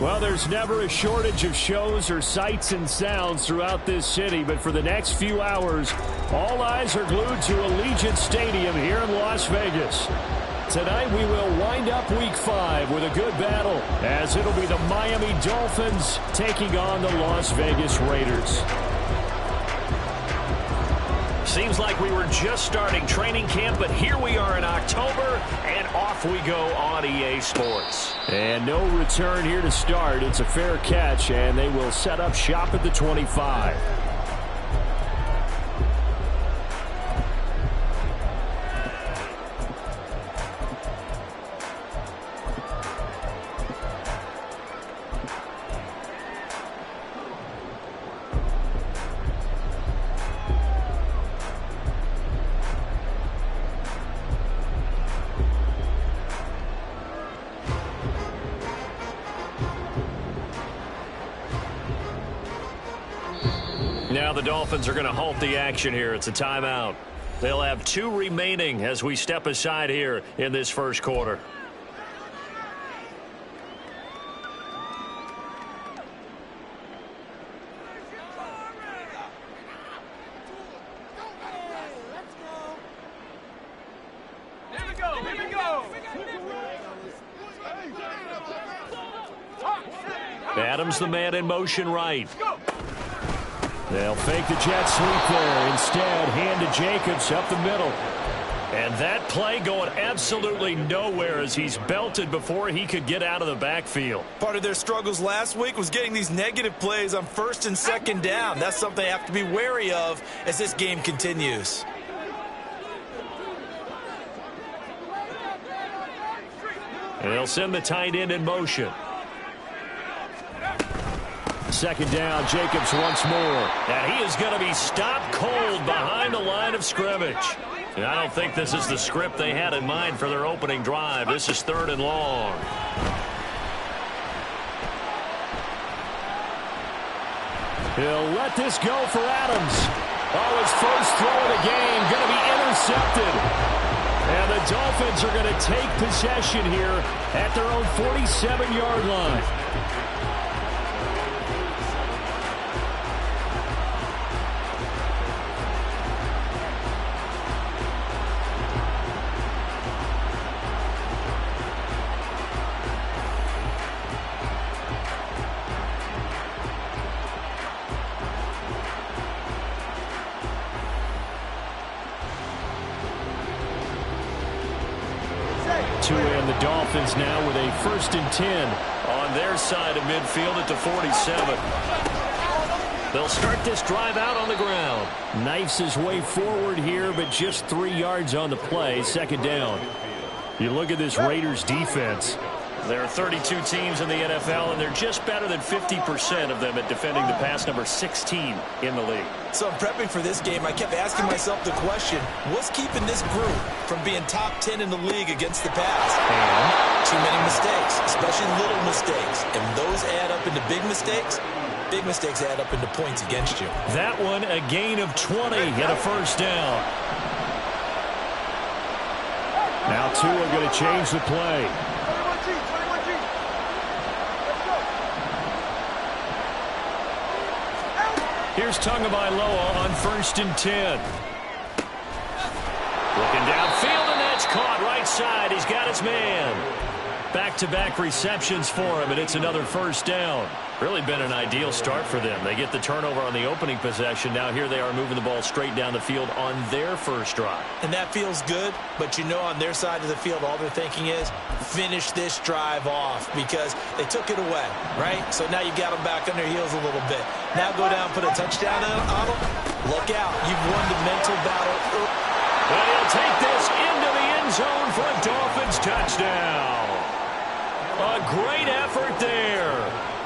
Well, there's never a shortage of shows or sights and sounds throughout this city, but for the next few hours, all eyes are glued to Allegiant Stadium here in Las Vegas. Tonight we will wind up Week 5 with a good battle, as it'll be the Miami Dolphins taking on the Las Vegas Raiders. Seems like we were just starting training camp, but here we are in October, and off we go on EA Sports. And no return here to start. It's a fair catch, and they will set up shop at the 25. Now the Dolphins are going to halt the action here. It's a timeout. They'll have 2 remaining as we step aside here in this first quarter. Adams the man in motion right. They'll fake the jet sweep there. Instead, hand to Jacobs up the middle. And that play going absolutely nowhere as he's belted before he could get out of the backfield. Part of their struggles last week was getting these negative plays on 1st and 2nd down. That's something they have to be wary of as this game continues. And they'll send the tight end in motion. 2nd down, Jacobs once more. And he is going to be stopped cold behind the line of scrimmage. And I don't think this is the script they had in mind for their opening drive. This is 3rd and long. He'll let this go for Adams. Oh, his first throw of the game going to be intercepted. And the Dolphins are going to take possession here at their own 47-yard line. And the Dolphins now with a 1st and 10 on their side of midfield at the 47. They'll start this drive out on the ground. Knifes his way forward here, but just 3 yards on the play. 2nd down. You look at this Raiders defense. There are 32 teams in the NFL, and they're just better than 50% of them at defending the pass, number 16 in the league. So I'm prepping for this game. I kept asking myself the question, what's keeping this group from being top 10 in the league against the pass? And too many mistakes, especially little mistakes. And those add up into big mistakes. Big mistakes add up into points against you. That one, a gain of 20 and a 1st down. Now Tua going to change the play. Here's Tagovailoa on 1st and 10. Looking downfield, and that's caught right side. He's got his man. Back-to-back receptions for him, and it's another 1st down. Really been an ideal start for them. They get the turnover on the opening possession. Now here they are moving the ball straight down the field on their first drive. And that feels good, but you know on their side of the field all they're thinking is finish this drive off because they took it away, right? So now you got them back on their heels a little bit. Now go down, put a touchdown on them. Look out. You've won the mental battle. Well, he'll take this into the end zone for a Dolphins touchdown. A great effort there.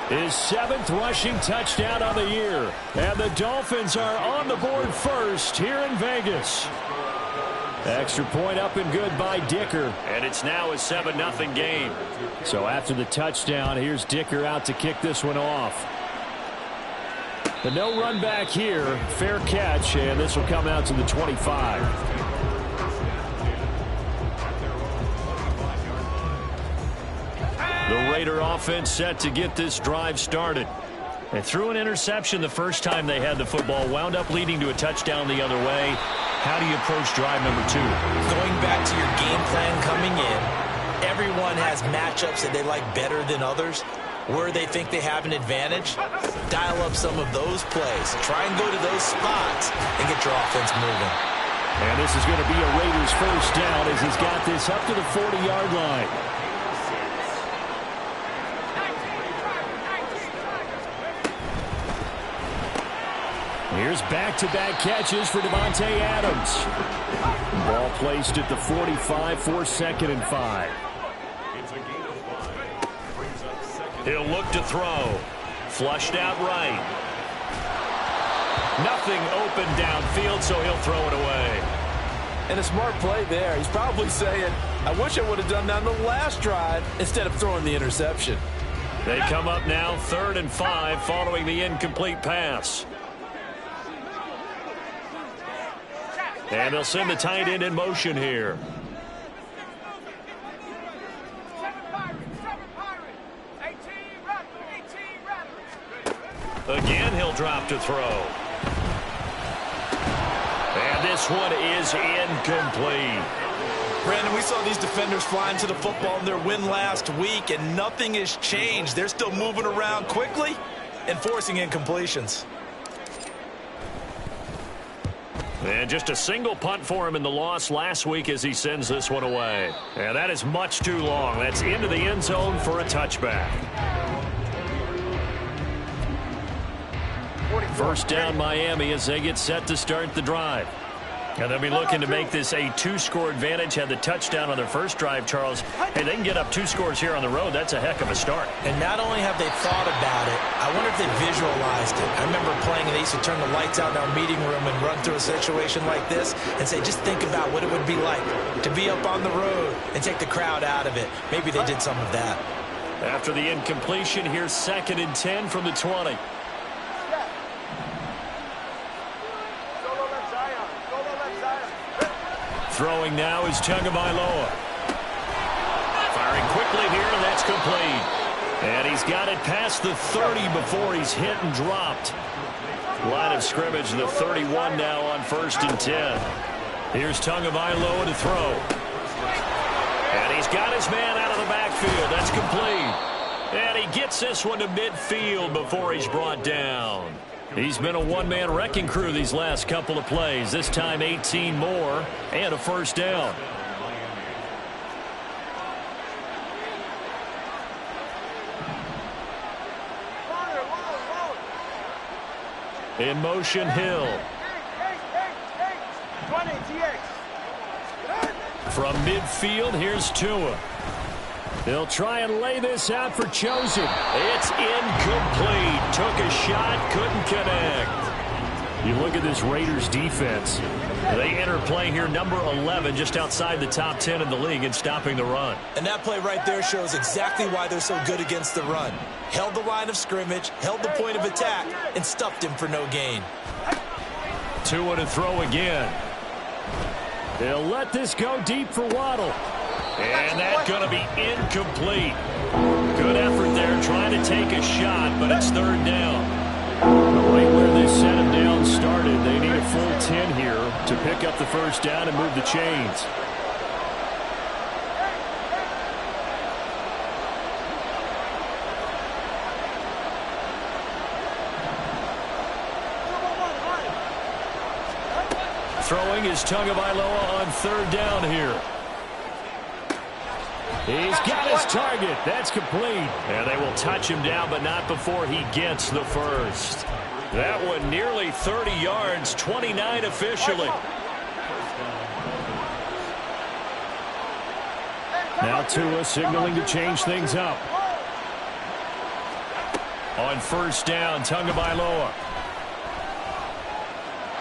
His 7th rushing touchdown of the year. And the Dolphins are on the board first here in Vegas. Extra point up and good by Dicker. And it's now a 7-0 game. So after the touchdown, here's Dicker out to kick this one off. The no run back here. Fair catch, and this will come out to the 25. The Raider offense set to get this drive started. They threw an interception the first time they had the football, wound up leading to a touchdown the other way. How do you approach drive number 2? Going back to your game plan coming in, everyone has matchups that they like better than others. Where they think they have an advantage, dial up some of those plays. Try and go to those spots and get your offense moving. And this is going to be a Raiders first down as he's got this up to the 40-yard line. Here's back-to-back catches for Davante Adams. Ball placed at the 45 for 2nd and 5. He'll look to throw. Flushed out right. Nothing open downfield, so he'll throw it away. And a smart play there. He's probably saying, I wish I would have done that on the last drive instead of throwing the interception. They come up now 3rd and 5 following the incomplete pass. And they'll send the tight end in motion here. Again, he'll drop to throw. And this one is incomplete. Brandon, we saw these defenders flying to the football in their win last week, and nothing has changed. They're still moving around quickly and forcing incompletions. And just a single punt for him in the loss last week as he sends this one away. And that is much too long. That's into the end zone for a touchback. First down Miami as they get set to start the drive. And they'll be looking to make this a 2-score advantage. Had the touchdown on their first drive, Charles. Hey, they can get up 2 scores here on the road. That's a heck of a start. And not only have they thought about it, I wonder if they visualized it. I remember playing and they used to turn the lights out in our meeting room and run through a situation like this and say, just think about what it would be like to be up on the road and take the crowd out of it. Maybe they did some of that. After the incompletion, here's 2nd and 10 from the 20. Throwing now is Tagovailoa. Firing quickly here, and that's complete. And he's got it past the 30 before he's hit and dropped. Line of scrimmage, the 31 now on 1st and 10. Here's Tagovailoa to throw. And he's got his man out of the backfield. That's complete. And he gets this one to midfield before he's brought down. He's been a one-man wrecking crew these last couple of plays. This time 18 more and a first down. In motion, Hill. From midfield, here's Tua. They'll try and lay this out for Chosen. It's incomplete. Took a shot, couldn't connect. You look at this Raiders defense. They enter play here, number 11, just outside the top 10 in the league in stopping the run. And that play right there shows exactly why they're so good against the run. Held the line of scrimmage, held the point of attack, and stuffed him for no gain. Tua to throw again. They'll let this go deep for Waddle. And that's going to be incomplete. Good effort there trying to take a shot, but it's 3rd down. Right where they set him down started. They need a full 10 here to pick up the first down and move the chains. Throwing is Tagovailoa on 3rd down here. He's got his target. That's complete. And they will touch him down, but not before he gets the first. That one nearly 30 yards, 29 officially. Now Tua signaling to change things up. On 1st down, Tagovailoa.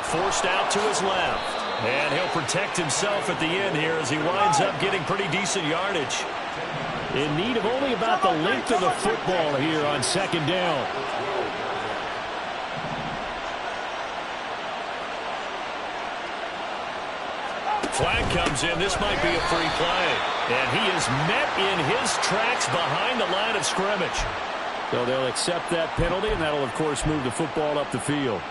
Forced out to his left. And he'll protect himself at the end here as he winds up getting pretty decent yardage. In need of only about the length of the football here on 2nd down. Flag comes in. This might be a free play. And he is met in his tracks behind the line of scrimmage. So they'll accept that penalty, and that'll, of course, move the football up the field.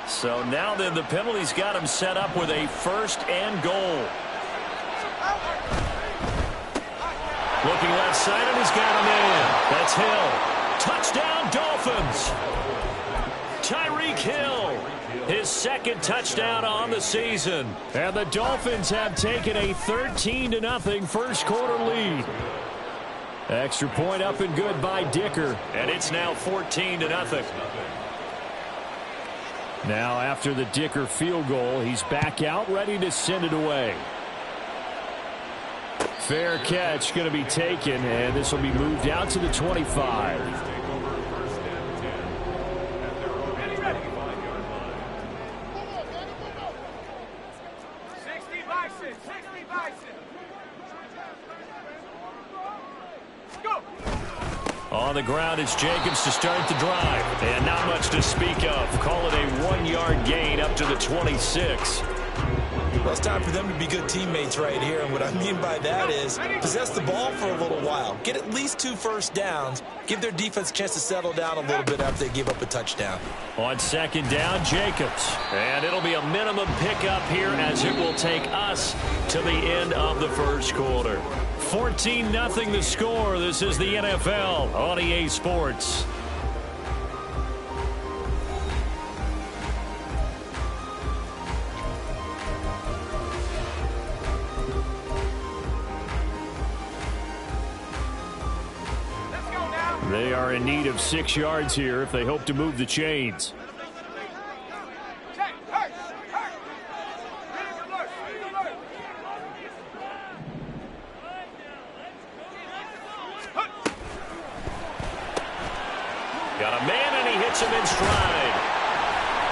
So now then the penalty's got him set up with a 1st and goal. Looking left side, and he's got him in. That's Hill. Touchdown, Dolphins. Tyreek Hill, his 2nd touchdown on the season. And the Dolphins have taken a 13-0 first quarter lead. Extra point up and good by Dicker. And it's now 14-0. Now after the Dicker field goal, he's back out ready to send it away. Fair catch going to be taken, and this will be moved out to the 25. On the ground, it's Jacobs to start the drive. And not much to speak of. Call it a 1-yard gain up to the 26. Well, it's time for them to be good teammates right here. And what I mean by that is possess the ball for a little while. Get at least 2 first downs. Give their defense a chance to settle down a little bit after they give up a touchdown. On 2nd down, Jacobs. And it'll be a minimum pickup here as it will take us to the end of the first quarter. 14-0 the score. This is the NFL on EA Sports. They are in need of 6 yards here if they hope to move the chains. Got a man, and he hits him in stride.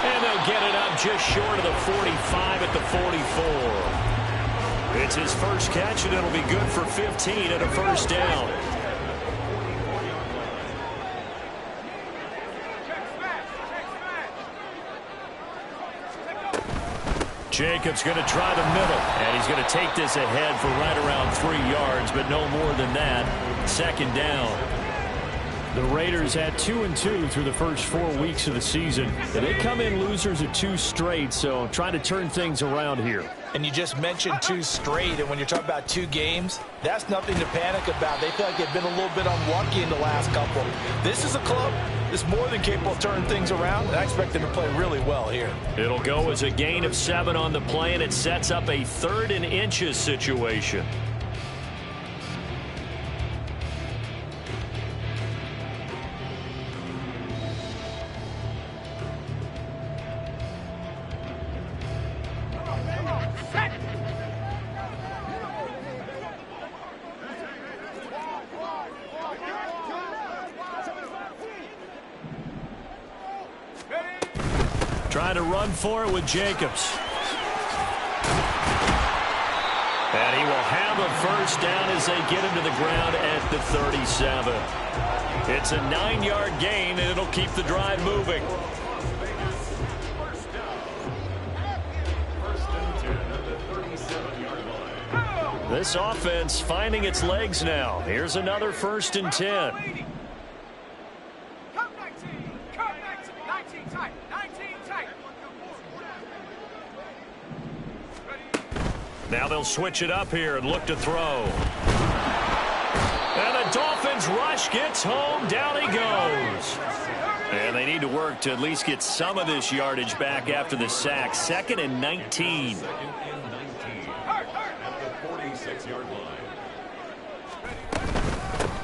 And they'll get it up just short of the 45 at the 44. It's his first catch, and it'll be good for 15 and a first down. Jacobs going to try the middle, and he's going to take this ahead for right around 3 yards, but no more than that. 2nd down. The Raiders had 2-2 through the first 4 weeks of the season. They come in losers of 2 straight, so trying to turn things around here. And you just mentioned 2 straight, and when you're talking about 2 games, that's nothing to panic about. They feel like they've been a little bit unlucky in the last couple. This is a club that's more than capable of turning things around, and I expect them to play really well here. It'll go as a gain of 7 on the play, and it sets up a 3rd and inches situation. Trying to run for it with Jacobs. And he will have a first down as they get him to the ground at the 37. It's a 9-yard gain, and it'll keep the drive moving. This offense finding its legs now. Here's another 1st and 10. Now they'll switch it up here and look to throw. And the Dolphins rush gets home. Down he goes. And they need to work to at least get some of this yardage back after the sack. 2nd and 19.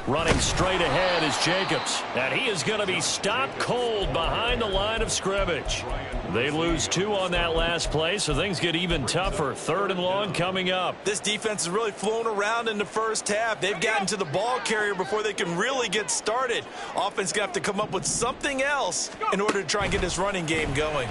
Running straight ahead is Jacobs. And he is going to be stopped cold behind the line of scrimmage. They lose 2 on that last play, so things get even tougher. 3rd and long coming up. This defense has really flown around in the first half. They've gotten to the ball carrier before they can really get started. Offense going to have to come up with something else in order to try and get this running game going.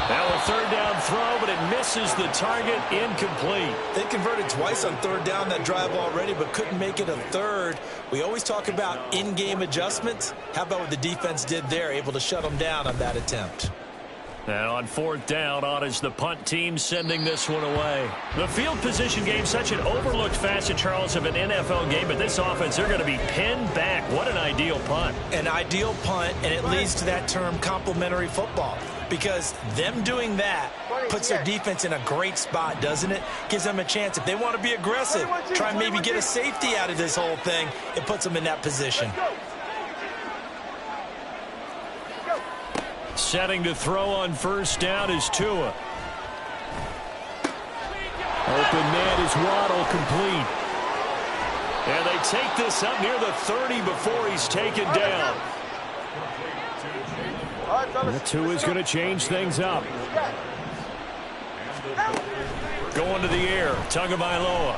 That will third down throw, but it misses the target, incomplete. They converted twice on third down that drive already, but couldn't make it a third. We always talk about in-game adjustments. How about what the defense did there, able to shut them down on that attempt? And on fourth down, on is the punt team sending this one away. The field position game, such an overlooked facet, Charles, of an NFL game, but this offense, they're going to be pinned back. What an ideal punt. An ideal punt, and it leads to that term complementary football, because them doing that puts their defense in a great spot, doesn't it? Gives them a chance. If they want to be aggressive, try and maybe get a safety out of this whole thing, it puts them in that position. Setting to throw on first down is Tua. Open man is Waddle, complete. And they take this up near the 30 before he's taken down. Tua's going to change things up. Going to the air, Tagovailoa.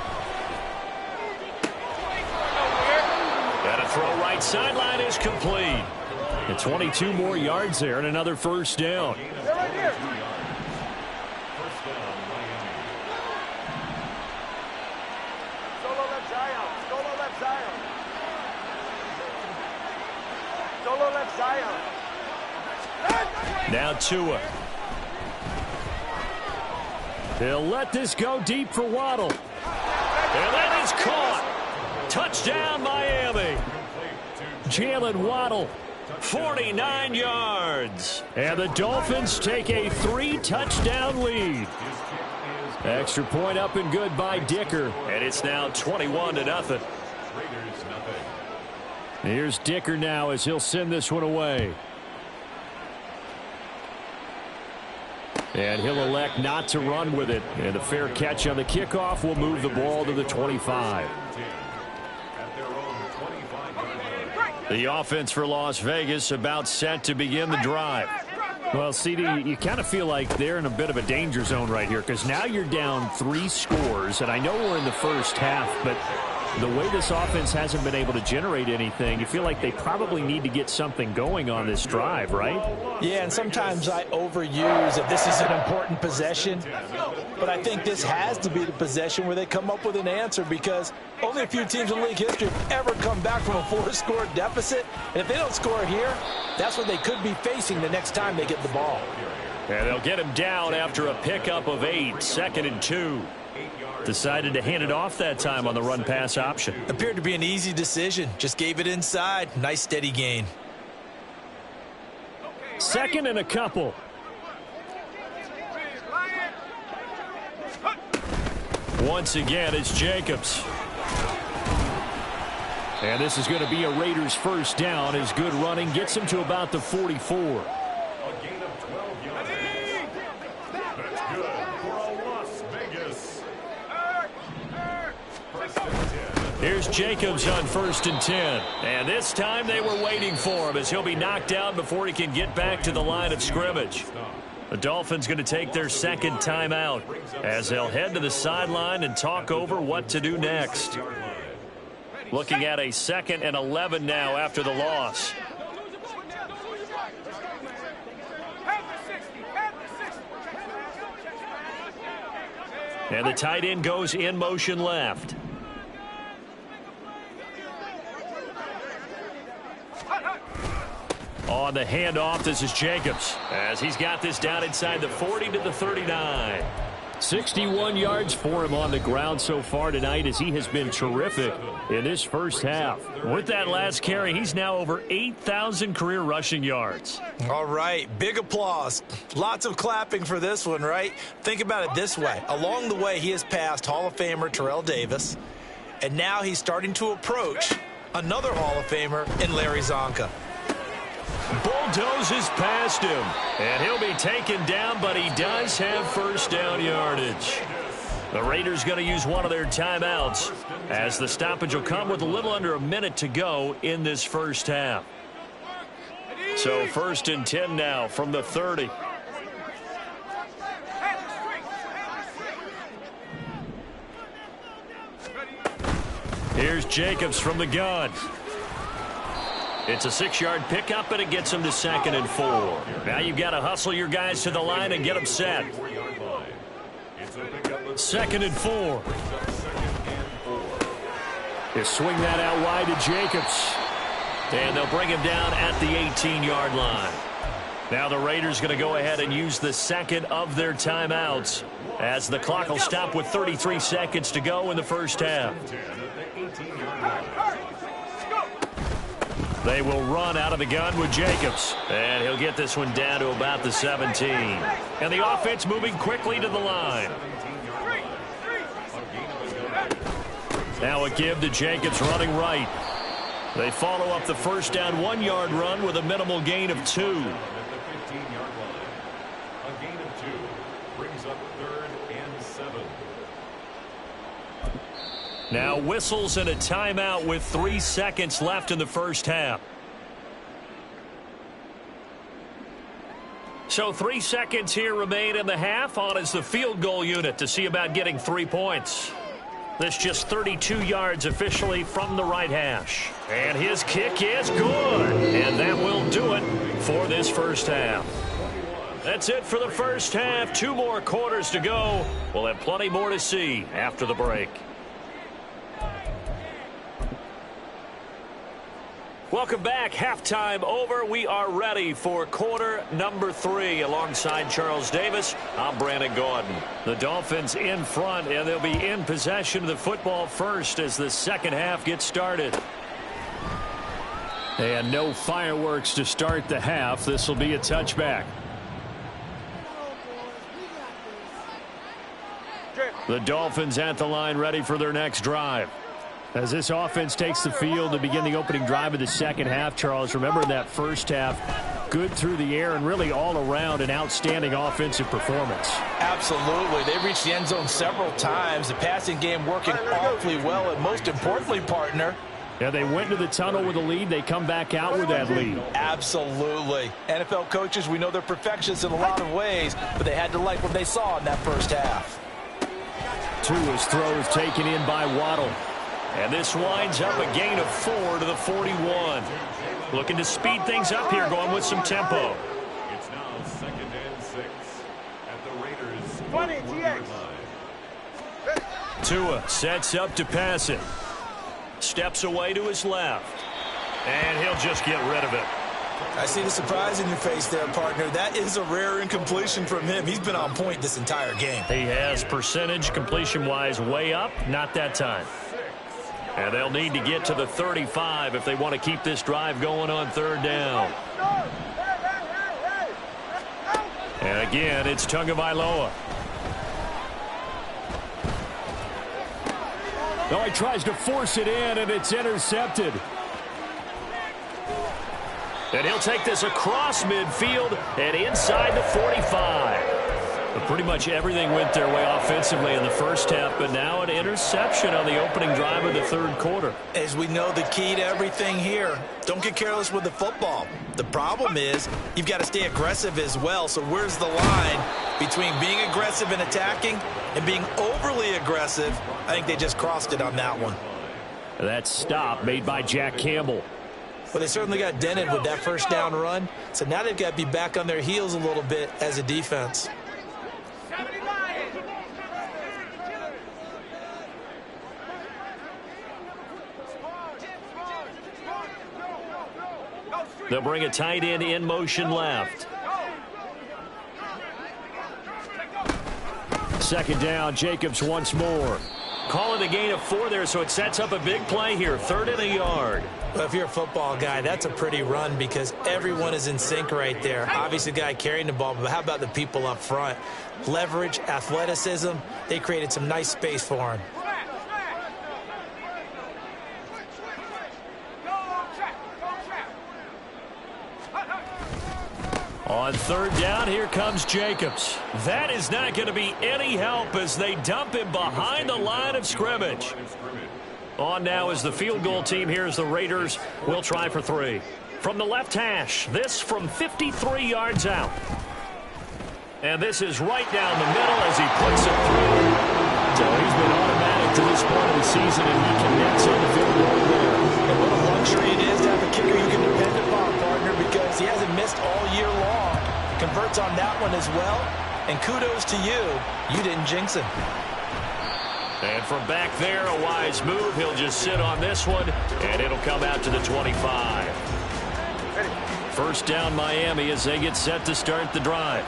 And a throw right sideline is complete. And 22 more yards there and another first down. Now Tua. He'll let this go deep for Waddle. And that is caught. Touchdown, Miami. Jalen Waddle. 49 yards. And the Dolphins take a 3-touchdown lead. Extra point up and good by Dicker. And it's now 21-0. Here's Dicker now as he'll send this one away. And he'll elect not to run with it. And a fair catch on the kickoff will move the ball to the 25. The offense for Las Vegas about set to begin the drive. Well, CD, you kind of feel like they're in a bit of a danger zone right here because now you're down 3 scores, and I know we're in the first half, but the way this offense hasn't been able to generate anything, you feel like they probably need to get something going on this drive, right? Yeah, and sometimes I overuse if this is an important possession, but I think this has to be the possession where they come up with an answer because only a few teams in league history have ever come back from a 4-score deficit, and if they don't score here, that's what they could be facing the next time they get the ball. And they'll get him down after a pickup of 8, 2nd and 2. Decided to hand it off that time on the run-pass option. Appeared to be an easy decision. Just gave it inside. Nice steady gain. 2nd and a couple. Once again, it's Jacobs. And this is going to be a Raiders first down. His good running gets him to about the 44. Here's Jacobs on 1st and 10. And this time they were waiting for him as he'll be knocked down before he can get back to the line of scrimmage. The Dolphins going to take their 2nd timeout as they'll head to the sideline and talk over what to do next. Looking at a 2nd and 11 now after the loss. And the tight end goes in motion left. On the handoff, this is Jacobs as he's got this down inside the 40 to the 39. 61 yards for him on the ground so far tonight as he has been terrific in this first half. With that last carry, he's now over 8,000 career rushing yards. All right, big applause. Lots of clapping for this one, right? Think about it this way. Along the way, he has passed Hall of Famer Terrell Davis, and now he's starting to approach another Hall of Famer in Larry Zonka. Bulldozes past him, and he'll be taken down, but he does have first down yardage. The Raiders going to use one of their timeouts as the stoppage will come with a little under a minute to go in this first half. So 1st and 10 now from the 30. Here's Jacobs from the gun. It's a 6-yard pickup, and it gets them to 2nd and 4. Now you've got to hustle your guys to the line and get them set. 2nd and 4. They swing that out wide to Jacobs. And they'll bring him down at the 18-yard line. Now the Raiders going to go ahead and use the second of their timeouts as the clock will stop with 33 seconds to go in the first half. They will run out of the gun with Jacobs. And he'll get this one down to about the 17. And the offense moving quickly to the line. Now a give to Jacobs running right. They follow up the first down 1-yard run with a minimal gain of 2. A gain of 2 brings up 3rd and 7. Now whistles and a timeout with 3 seconds left in the first half. So 3 seconds here remain in the half. On is the field goal unit to see about getting 3 points. This just 32 yards officially from the right hash. And his kick is good. And that will do it for this first half. That's it for the first half. 2 more quarters to go. We'll have plenty more to see after the break. Welcome back. Halftime over. We are ready for quarter number 3. Alongside Charles Davis, I'm Brandon Gordon. The Dolphins in front, and they'll be in possession of the football first as the second half gets started. And no fireworks to start the half. This will be a touchback. The Dolphins at the line ready for their next drive. As this offense takes the field to begin the opening drive of the second half, Charles, remember in that first half, good through the air and really all around an outstanding offensive performance. Absolutely. They reached the end zone several times. The passing game working awfully well, and most importantly, partner, yeah, they went to the tunnel with a lead. They come back out with that lead. Absolutely. NFL coaches, we know they're perfectionists in a lot of ways, but they had to like what they saw in that first half. Tua's throw is taken in by Waddle. And this winds up a gain of 4 to the 41. Looking to speed things up here, going with some tempo. It's now 2nd and 6 at the Raiders' 1-yard line. Tua sets up to pass it. Steps away to his left. And he'll just get rid of it. I see the surprise in your face there, partner. That is a rare incompletion from him. He's been on point this entire game. He has percentage completion-wise way up, not that time. And they'll need to get to the 35 if they want to keep this drive going on 3rd down. And again, it's Tagovailoa. No, he tries to force it in, and it's intercepted. And he'll take this across midfield and inside the 45. But pretty much everything went their way offensively in the first half, but now an interception on the opening drive of the 3rd quarter. As we know, the key to everything here, don't get careless with the football. The problem is you've got to stay aggressive as well. So where's the line between being aggressive and attacking and being overly aggressive? I think they just crossed it on that one. That stop made by Jack Campbell. Well, they certainly got dented with that first down run. So now they've got to be back on their heels a little bit as a defense. They'll bring a tight end in motion left. 2nd down, Jacobs once more. Calling a gain of 4 there, so it sets up a big play here. 3rd and a yard. Well, if you're a football guy, that's a pretty run because everyone is in sync right there. Obviously, the guy carrying the ball, but how about the people up front? Leverage, athleticism, they created some nice space for him. On 3rd down, here comes Jacobs. That is not going to be any help as they dump him behind the line of scrimmage. On now is the field goal team. Here's the Raiders. We'll try for 3. From the left hash, this from 53 yards out. And this is right down the middle as he puts it through. So he's been automatic to this point of the season, and he connects on the field goal there. And what a luxury it is to have a kicker you can depend efforts on that one as well. And kudos to you. You didn't jinx him. And from back there, a wise move. He'll just sit on this one, and it'll come out to the 25. First down, Miami, as they get set to start the drive.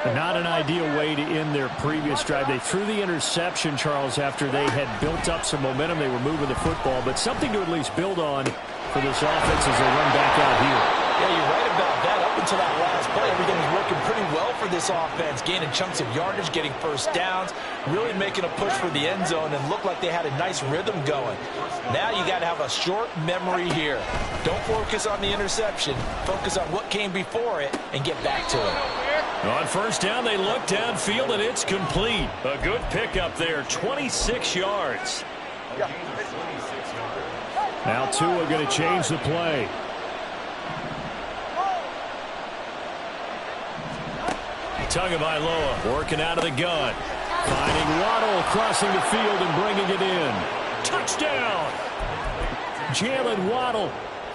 Not an ideal way to end their previous drive. They threw the interception, Charles, after they had built up some momentum. They were moving the football, but something to at least build on for this offense as they run back out here. Yeah, you're right about that. Up until that last play, everything was working pretty well for this offense, gaining chunks of yardage, getting first downs, really making a push for the end zone, and looked like they had a nice rhythm going. Now you got to have a short memory here. Don't focus on the interception. Focus on what came before it and get back to it. On first down, they look downfield, and it's complete. A good pickup there, 26 yards. Now Tua going to change the play. Tagovailoa working out of the gun. Finding Waddle, crossing the field and bringing it in. Touchdown! Jalen Waddle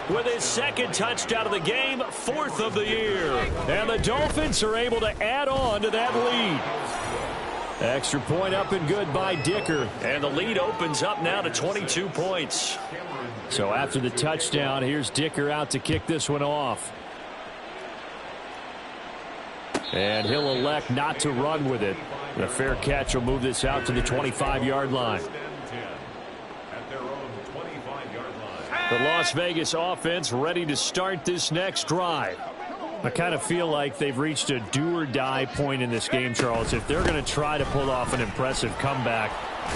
with his second touchdown of the game, 4th of the year. And the Dolphins are able to add on to that lead. Extra point up and good by Dicker. And the lead opens up now to 22 points. So after the touchdown, here's Dicker out to kick this one off. And he'll elect not to run with it. The fair catch will move this out to the 25-yard line. The Las Vegas offense ready to start this next drive. I kind of feel like they've reached a do-or-die point in this game, Charles. If they're going to try to pull off an impressive comeback,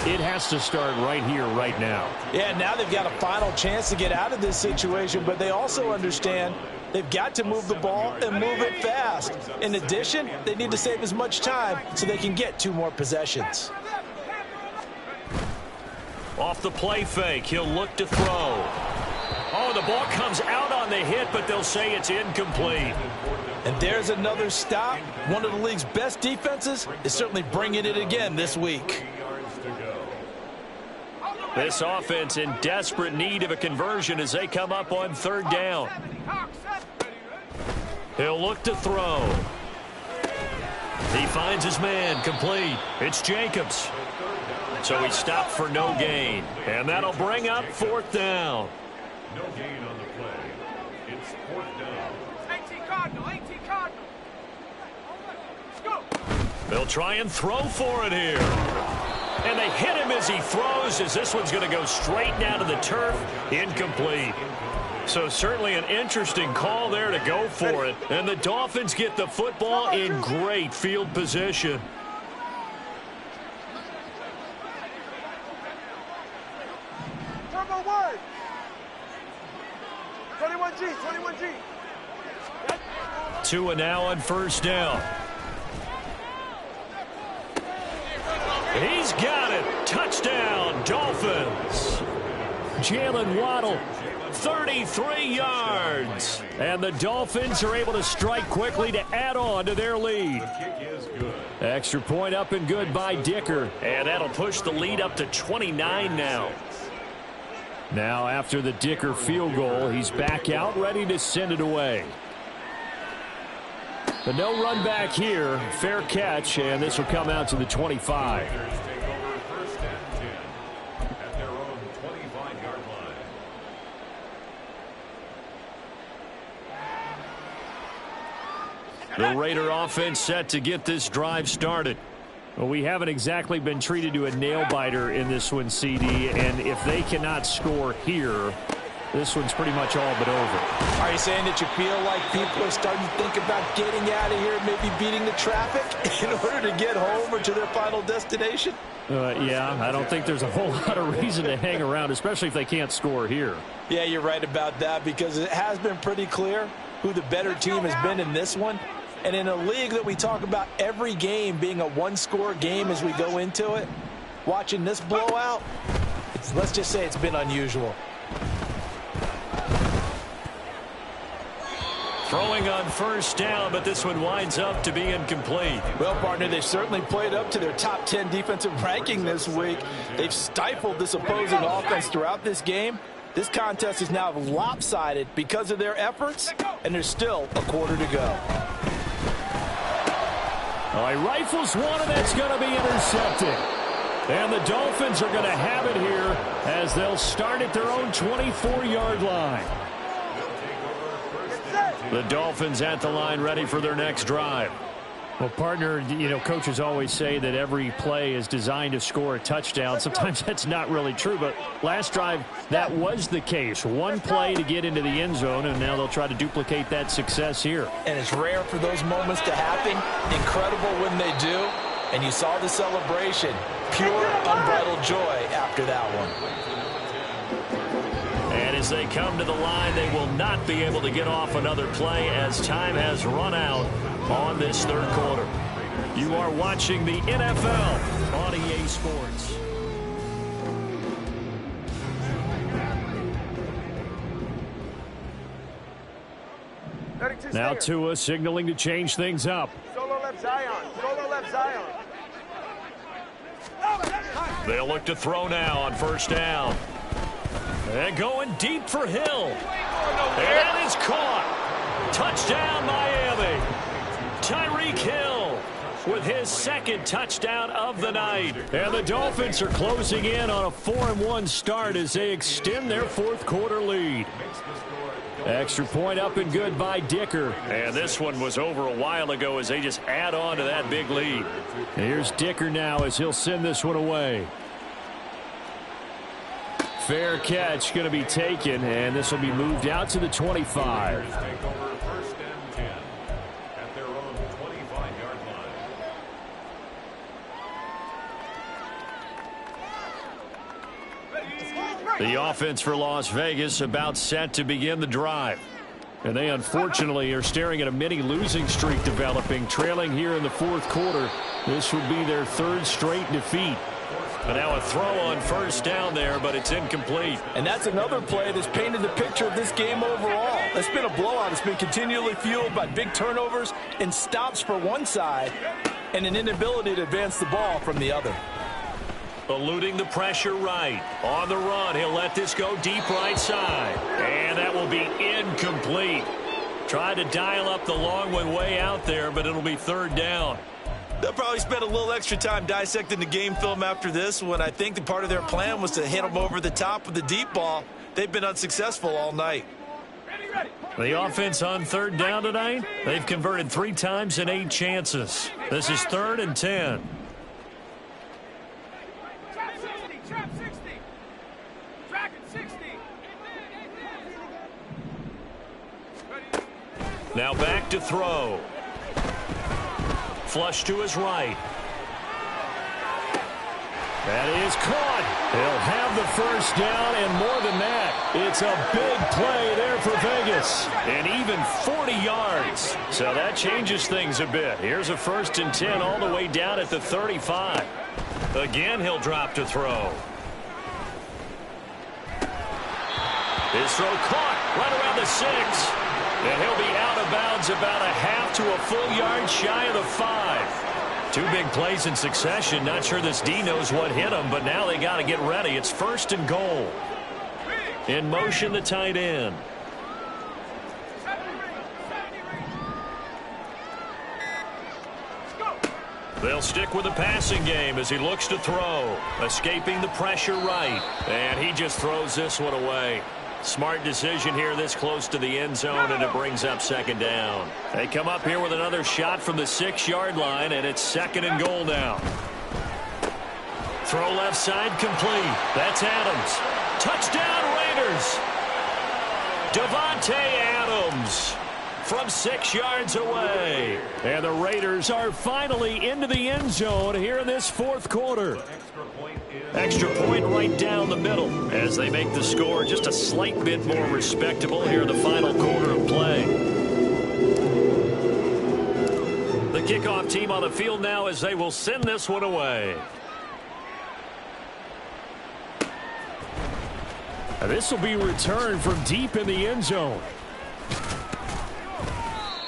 it has to start right here, right now. Yeah, now they've got a final chance to get out of this situation, but they also understand they've got to move the ball and move it fast. In addition, they need to save as much time so they can get 2 more possessions. Off the play fake, he'll look to throw. Oh, the ball comes out on the hit, but they'll say it's incomplete. And there's another stop. One of the league's best defenses is certainly bringing it again this week. This offense in desperate need of a conversion as they come up on 3rd down. He'll look to throw. He finds his man, complete. It's Jacobs. So he stopped for no gain. And that'll bring up 4th down. No gain on the play. It's 4th down. 18 Cardinal, 18 Cardinal. Let's go. They'll try and throw for it here. And they hit him as he throws, as this one's going to go straight down to the turf. Incomplete. So certainly an interesting call there to go for it. And the Dolphins get the football in great field position. Turbo word. 21G, 21G. Tua now on first down. He's got it. Touchdown, Dolphins. Jalen Waddle, 33 yards. And the Dolphins are able to strike quickly to add on to their lead. Extra point up and good by Dicker. And that'll push the lead up to 29 now. Now after the Dicker field goal, he's back out ready to send it away. But no run back here. Fair catch, and this will come out to the 25. The Raider offense set to get this drive started. Well, we haven't exactly been treated to a nail-biter in this one, CD, and if they cannot score here, this one's pretty much all but over. Are you saying that you feel like people are starting to think about getting out of here, maybe beating the traffic in order to get home or to their final destination? Yeah, I don't think there's a whole lot of reason to hang around, especially if they can't score here. Yeah, you're right about that, because it has been pretty clear who the better team has been in this one. And in a league that we talk about every game being a one-score game as we go into it, watching this blowout, let's just say it's been unusual. Throwing on first down, but this one winds up to be incomplete. Well, partner, they've certainly played up to their top 10 defensive ranking this week. They've stifled this opposing offense throughout this game. This contest is now lopsided because of their efforts, and there's still a quarter to go. Oh, he rifles one, and that's going to be intercepted. And the Dolphins are going to have it here as they'll start at their own 24-yard line. The Dolphins at the line ready for their next drive. Well, partner, you know, coaches always say that every play is designed to score a touchdown. Sometimes that's not really true, but last drive, that was the case. One play to get into the end zone, and now they'll try to duplicate that success here. And it's rare for those moments to happen. Incredible when they do. And you saw the celebration. Pure, unbridled joy after that one. And as they come to the line, they will not be able to get off another play as time has run out on this third quarter. You are watching the NFL on EA Sports. Now Tua signaling to change things up. Solo left Zion. Solo left Zion. They'll look to throw now on first down. And going deep for Hill. And that is caught. Touchdown, Miami. Tyreek Hill with his second touchdown of the night. And the Dolphins are closing in on a 4-1 start as they extend their fourth quarter lead. Extra point up and good by Dicker. And this one was over a while ago as they just add on to that big lead. Here's Dicker now as he'll send this one away. Fair catch going to be taken, and this will be moved out to the 25. Take over first and 10 at their own 25-yard line. The offense for Las Vegas about set to begin the drive. And they unfortunately are staring at a mini losing streak developing, trailing here in the fourth quarter. This would be their third straight defeat. But now a throw on first down there, but it's incomplete. And that's another play that's painted the picture of this game overall. It's been a blowout. It's been continually fueled by big turnovers and stops for one side and an inability to advance the ball from the other. Eluding the pressure right. On the run, he'll let this go deep right side. And that will be incomplete. Tried to dial up the long one way out there, but it'll be third down. They'll probably spend a little extra time dissecting the game film after this when I think the part of their plan was to hit them over the top with the deep ball. They've been unsuccessful all night. The offense on third down tonight, they've converted 3 times in 8 chances. This is 3rd and 10. Trap 60. Trap 60. Dragon 60. Now back to throw. Flush to his right. That is caught. He'll have the first down, and more than that, it's a big play there for Vegas. And even 40 yards. So that changes things a bit. Here's a 1st and 10 all the way down at the 35. Again, he'll drop to throw. His throw caught right around the 6. And he'll be out of bounds about a half to a full yard shy of the 5. 2 big plays in succession. Not sure this D knows what hit him, but now they got to get ready. It's 1st and goal. In motion, the tight end. They'll stick with the passing game as he looks to throw. Escaping the pressure right. And he just throws this one away. Smart decision here this close to the end zone, and it brings up 2nd down. They come up here with another shot from the 6-yard line, and it's 2nd and goal now. Throw left side complete. That's Adams. Touchdown Raiders. Devontae Adams from 6 yards away. And the Raiders are finally into the end zone here in this fourth quarter. Extra point right down the middle as they make the score just a slight bit more respectable here in the final quarter of play. The kickoff team on the field now as they will send this one away. This will be returned from deep in the end zone.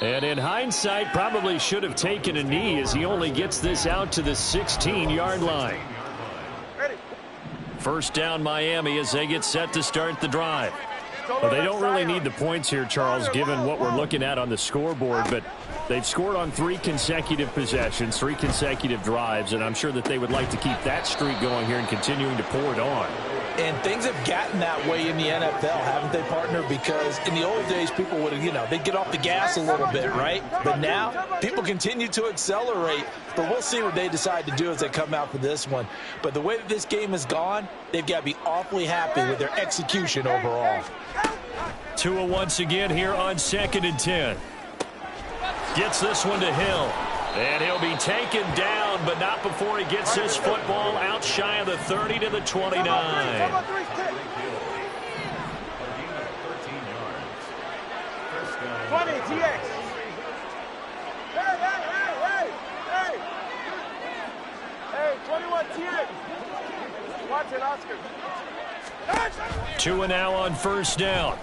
And in hindsight, probably should have taken a knee as he only gets this out to the 16-yard line. First down Miami as they get set to start the drive. Well, they don't really need the points here, Charles, given what we're looking at on the scoreboard, but they've scored on 3 consecutive possessions, 3 consecutive drives, and I'm sure that they would like to keep that streak going here and continuing to pour it on. And things have gotten that way in the NFL, haven't they, partner? Because in the old days, people would, they'd get off the gas a little bit, right? But now, people continue to accelerate. But we'll see what they decide to do as they come out for this one. But the way that this game has gone, they've got to be awfully happy with their execution overall. Tua once again here on 2nd and 10. Gets this one to Hill. And he'll be taken down, but not before he gets his football out shy of the 30 to the 29. 13 yards. First down. 20, TX. Hey, 21, TX. Watch it, Oscar. Tua now on 1st down.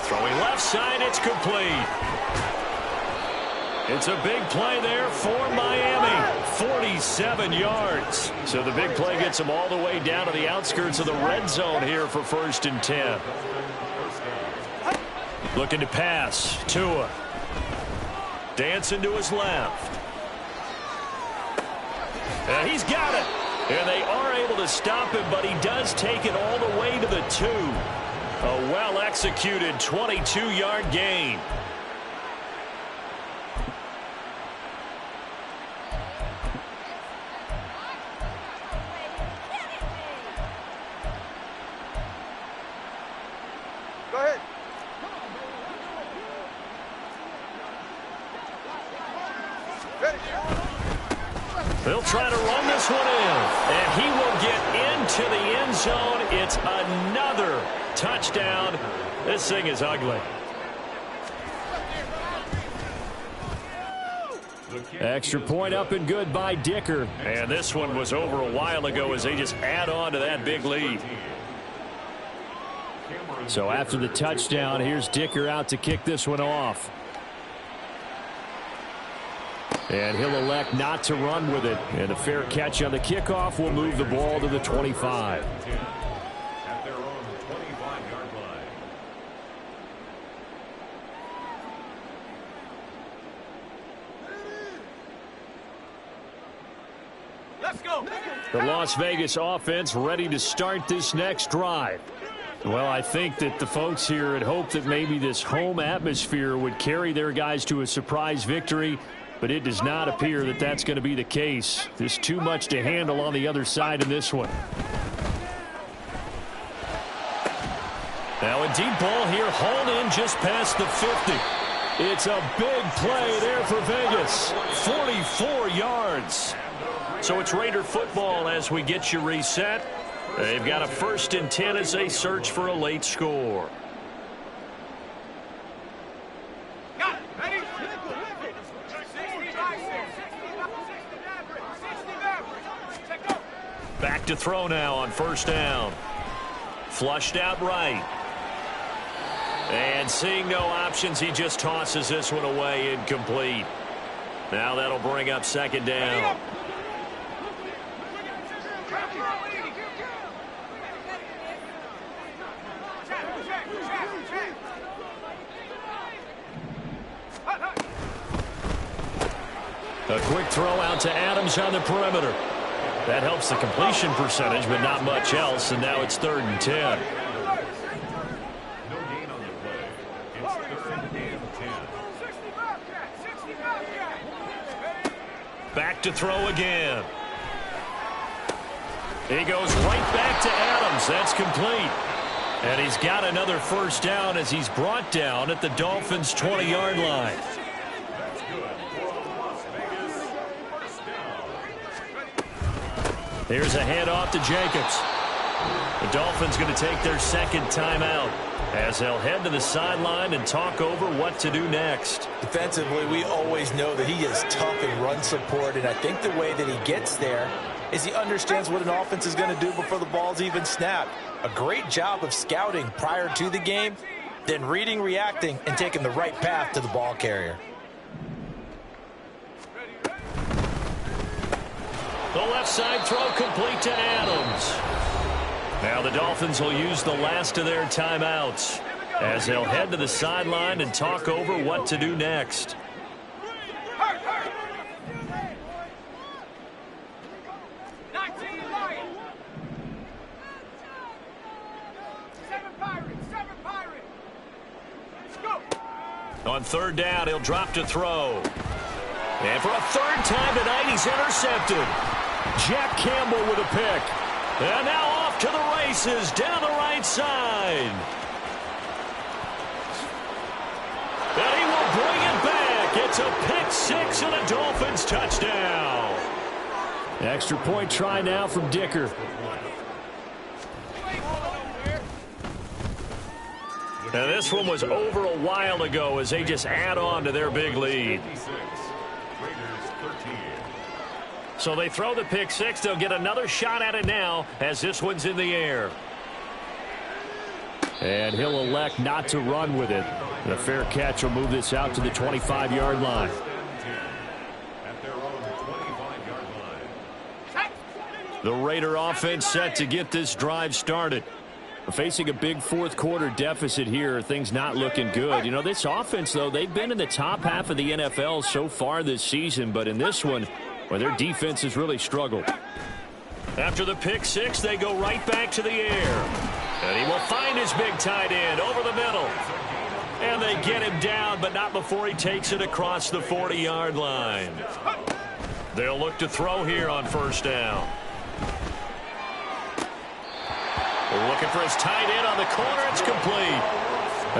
Throwing left side, it's complete. It's a big play there for Miami. 47 yards. So the big play gets them all the way down to the outskirts of the red zone here for 1st and 10. Looking to pass. Tua. Dancing to his left. And he's got it. And they are able to stop him, but he does take it all the way to the 2. A well-executed 22-yard gain. Go ahead. They'll try to run this one in. And he will get into the end zone. It's another touchdown. This thing is ugly. Extra point up and good by Dicker. And this one was over a while ago as they just add on to that big lead. So after the touchdown, here's Dicker out to kick this one off. And he'll elect not to run with it. And a fair catch on the kickoff will move the ball to the 25. At their own 25-yard line. Let's go. The Las Vegas offense ready to start this next drive. Well, I think that the folks here had hoped that maybe this home atmosphere would carry their guys to a surprise victory, but it does not appear that that's going to be the case. There's too much to handle on the other side in this one. Now a deep ball here, hauled in just past the 50. It's a big play there for Vegas. 44 yards. So it's Raider football as we get you reset. They've got a 1st and 10 as they search for a late score. Got it. Ready? Back to throw now on 1st down. Flushed out right. And seeing no options, he just tosses this one away, incomplete. Now that'll bring up 2nd down. A quick throw out to Adams on the perimeter. That helps the completion percentage, but not much else, and now it's 3rd and 10. No gain on the play. It's 3rd and 10. Back to throw again. He goes right back to Adams. That's complete. And he's got another 1st down as he's brought down at the Dolphins' 20-yard line. That's good for Las Vegas. First down. Here's a handoff to Jacobs. The Dolphins going to take their 2nd timeout as they'll head to the sideline and talk over what to do next. Defensively, we always know that he is tough in run support, and I think the way that he gets there is he understands what an offense is going to do before the ball's even snapped. A great job of scouting prior to the game, then reading, reacting, and taking the right path to the ball carrier. The left side throw complete to Adams. Now the Dolphins will use the last of their timeouts as they'll head to the sideline and talk over what to do next. On third down, he'll drop to throw. And for a third time tonight, he's intercepted. Jack Campbell with a pick. And now off to the races down the right side. And he will bring it back. It's a pick six and a Dolphins touchdown. Extra point try now from Dicker. And this one was over a while ago as they just add on to their big lead. So they throw the pick six. They'll get another shot at it now as this one's in the air. And he'll elect not to run with it. The fair catch will move this out to the 25-yard line. The Raider offense set to get this drive started. Facing a big fourth-quarter deficit here, things not looking good. You know, this offense, though, they've been in the top half of the NFL so far this season, but in this one, well, their defense has really struggled. After the pick six, they go right back to the air. And he will find his big tight end over the middle. And they get him down, but not before he takes it across the 40-yard line. They'll look to throw here on first down. Looking for his tight end on the corner. It's complete.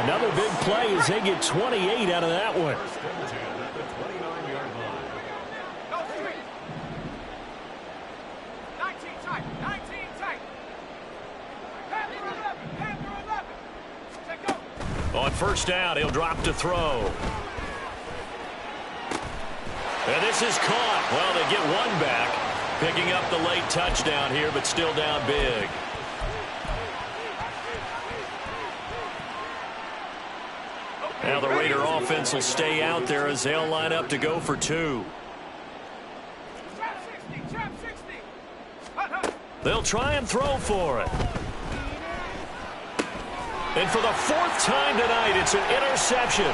Another big play as they get 28 out of that one. On first down, he'll drop to throw. And this is caught. Well, they get one back. Picking up the late touchdown here, but still down big. Now the Raider offense will stay out there as they'll line up to go for two. They'll try and throw for it. And for the fourth time tonight, it's an interception.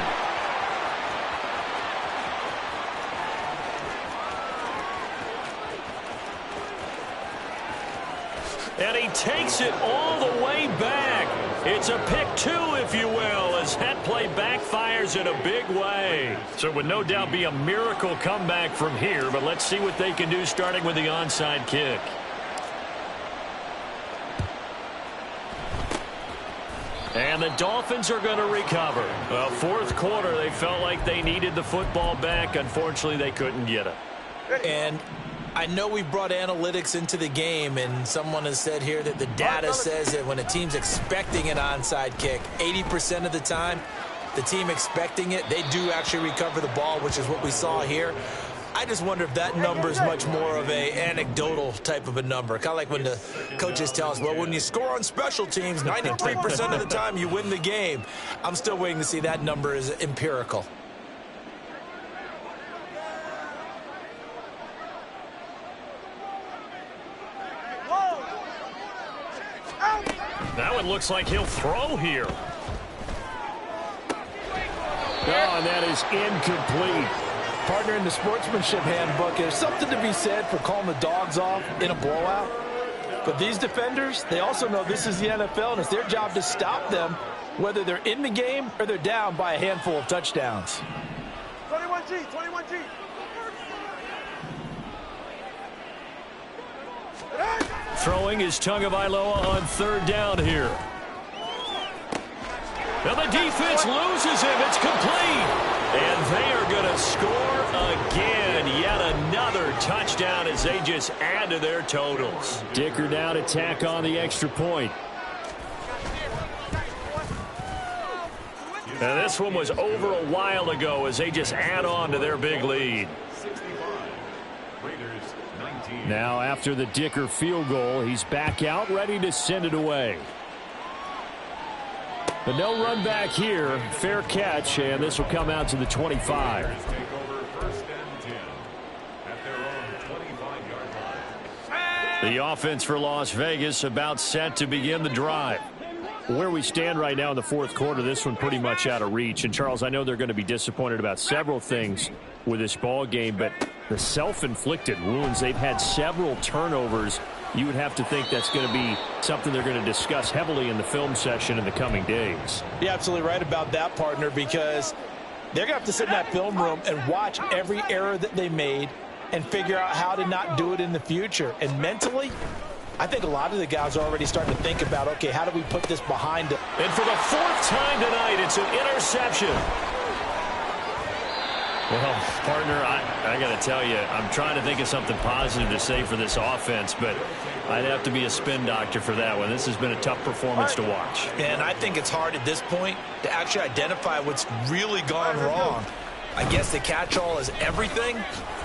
And he takes it all the way back. It's a pick two, if you will, as that play backfires in a big way. So it would no doubt be a miracle comeback from here, but let's see what they can do starting with the onside kick. And the Dolphins are going to recover. Well, fourth quarter, they felt like they needed the football back. Unfortunately, they couldn't get it. And I know we brought analytics into the game, and someone has said here that the data says that when a team's expecting an onside kick, 80% of the time, the team expecting it, they do actually recover the ball, which is what we saw here. I just wonder if that number is much more of a anecdotal type of a number. Kind of like when the coaches tell us, well, when you score on special teams, 93% of the time you win the game. I'm still waiting to see that number is empirical. That one looks like he'll throw here. Oh, and that is incomplete. Partner, in the sportsmanship handbook, there's something to be said for calling the dogs off in a blowout. But these defenders, they also know this is the NFL, and it's their job to stop them, whether they're in the game or they're down by a handful of touchdowns. 21G, 21G. Throwing is Tagovailoa on third down here. Now the defense loses him. It's complete. And they are going to score again. Yet another touchdown as they just add to their totals. Dicker now to tack on the extra point. Now this one was over a while ago as they just add on to their big lead. Now after the Dicker field goal, he's back out ready to send it away. But no run back here. Fair catch, and this will come out to the 25. The offense for Las Vegas about set to begin the drive. Where we stand right now in the fourth quarter, this one pretty much out of reach. And, Charles, I know they're going to be disappointed about several things with this ball game, but the self-inflicted wounds, they've had several turnovers. You would have to think that's going to be something they're going to discuss heavily in the film session in the coming days. You're absolutely right about that, partner, because they're going to have to sit in that film room and watch every error that they made and figure out how to not do it in the future. And mentally, I think a lot of the guys are already starting to think about, okay, how do we put this behind us? And for the fourth time tonight, it's an interception. Well, partner, I got to tell you, I'm trying to think of something positive to say for this offense, but I'd have to be a spin doctor for that one. This has been a tough performance to watch. And I think it's hard at this point to actually identify what's really gone wrong. I guess the catch-all is everything.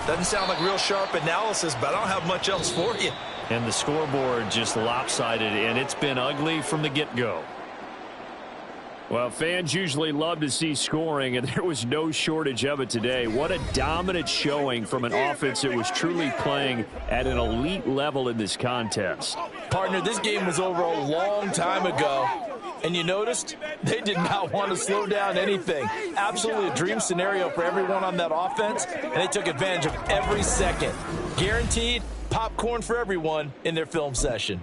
Doesn't sound like real sharp analysis, but I don't have much else for you. And the scoreboard just lopsided, and it's been ugly from the get-go. Well, fans usually love to see scoring, and there was no shortage of it today. What a dominant showing from an offense that was truly playing at an elite level in this contest. Partner, this game was over a long time ago, and you noticed they did not want to slow down anything. Absolutely a dream scenario for everyone on that offense, and they took advantage of every second. Guaranteed popcorn for everyone in their film session.